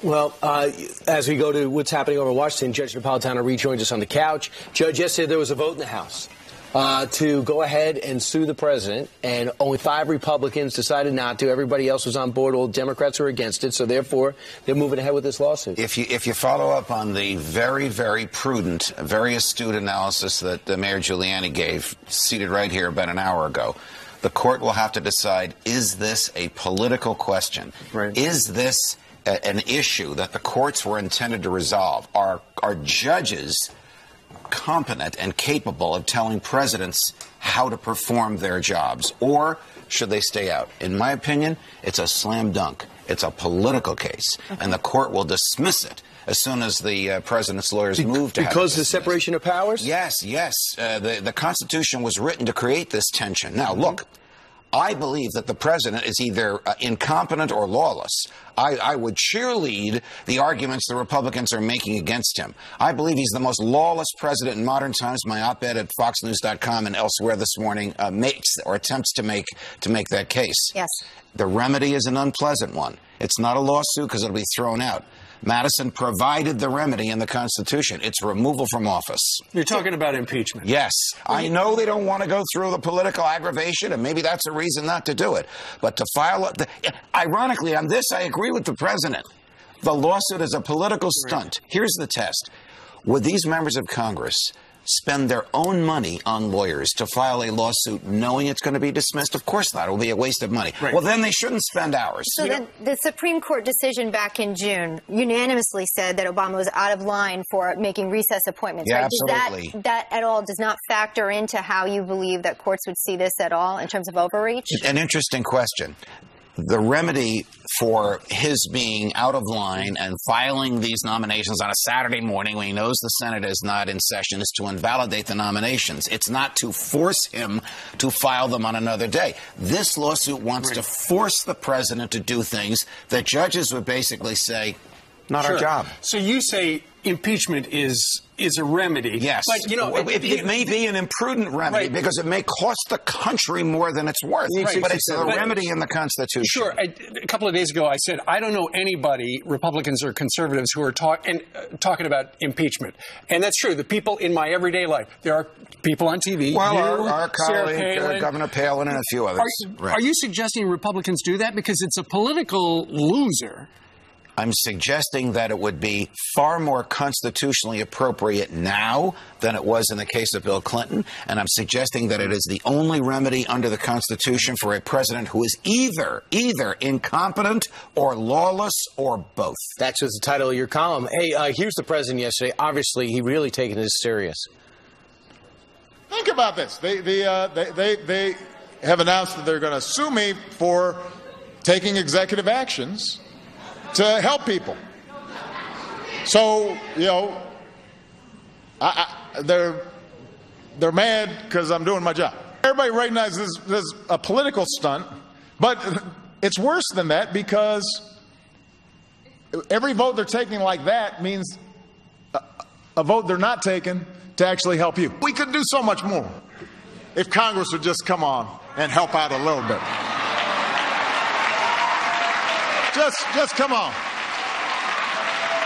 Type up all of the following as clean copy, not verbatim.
Well, as we go to what's happening over in Washington, Judge Napolitano rejoins us on the couch. Judge, yesterday there was a vote in the House to go ahead and sue the president, and only 5 Republicans decided not to. Everybody else was on board. All Democrats were against it, so therefore they're moving ahead with this lawsuit. If you follow up on the very, very prudent, very astute analysis that Mayor Giuliani gave, seated right here about an hour ago, the court will have to decide, is this a political question? Right. Is this an issue that the courts were intended to resolve? Are judges competent and capable of telling presidents how to perform their jobs, or should they stay out? In my opinion, it's a slam dunk. It's a political case, and the court will dismiss it as soon as the president's lawyers move to have it because of the dismissed. separation of powers? Yes. The Constitution was written to create this tension. Now, look, I believe that the president is either incompetent or lawless. I would cheerlead the arguments the Republicans are making against him. I believe he's the most lawless president in modern times. My op-ed at foxnews.com and elsewhere this morning makes or attempts to make that case. Yes. The remedy is an unpleasant one. It's not a lawsuit because it'll be thrown out. Madison provided the remedy in the Constitution. It's removal from office. You're talking about impeachment. Yes. I know they don't want to go through the political aggravation, and maybe that's a reason not to do it. But to file ironically, on this, I agree with the president. The lawsuit is a political stunt. Here's the test. Would these members of Congress spend their own money on lawyers to file a lawsuit knowing it's going to be dismissed? Of course not. It will be a waste of money. Right. Well, then they shouldn't spend ours. So the Supreme Court decision back in June unanimously said that Obama was out of line for making recess appointments. Yeah, right? absolutely. That at all does not factor into how you believe that courts would see this at all in terms of overreach? An interesting question. The remedy for his being out of line and filing these nominations on a Saturday morning when he knows the Senate is not in session is to invalidate the nominations. It's not to force him to file them on another day. This lawsuit wants to force the president to do things that judges would basically say, not our job. So you say impeachment is a remedy. Yes. But, you know, it may be an imprudent remedy because it may cost the country more than it's worth. Right. But it's a remedy in the Constitution. Sure. A couple of days ago, I said, I don't know anybody, Republicans or conservatives, who are talking about impeachment. And that's true. The people in my everyday life, there are people on TV. Well, our colleague, Governor Palin, and a few others. Are you suggesting Republicans do that? Because it's a political loser. I'm suggesting that it would be far more constitutionally appropriate now than it was in the case of Bill Clinton. And I'm suggesting that it is the only remedy under the Constitution for a president who is either incompetent or lawless or both. That's just the title of your column. Hey, here's the president yesterday. Obviously, he really taken this serious. Think about this. They have announced that they're going to sue me for taking executive actions to help people. So, you know, they're mad because I'm doing my job. Everybody recognizes this is a political stunt, but it's worse than that because every vote they're taking like that means a vote they're not taking to actually help you. We could do so much more if Congress would just come on and help out a little bit. Just come on.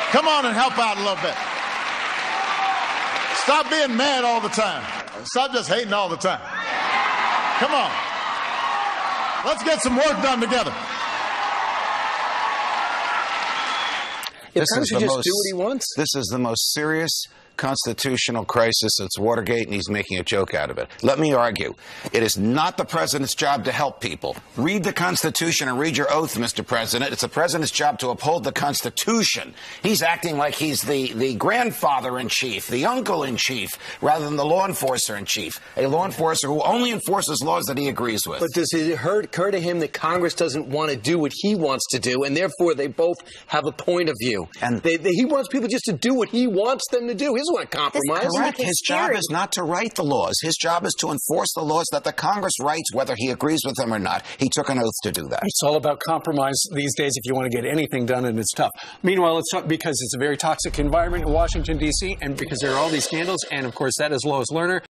Come on and help out a little bit. Stop being mad all the time. Stop just hating all the time. Come on. Let's get some work done together. This is just do what he wants. This is the most serious constitutional crisis since Watergate, and he's making a joke out of it. Let me argue. It is not the president's job to help people. Read the Constitution and read your oath, Mr. President. It's the president's job to uphold the Constitution. He's acting like he's the grandfather-in-chief, the uncle-in-chief, rather than the law enforcer-in-chief, a law enforcer who only enforces laws that he agrees with. But does it occur to him that Congress doesn't want to do what he wants to do, and therefore they both have a point of view? And he wants people just to do what he wants them to do. He doesn't want to compromise. Correct. His job is not to write the laws. His job is to enforce the laws that the Congress writes, whether he agrees with them or not. He took an oath to do that. It's all about compromise these days if you want to get anything done, and it's tough. Meanwhile, it's because it's a very toxic environment in Washington, D.C., and because there are all these scandals, and, of course, that is Lois Lerner.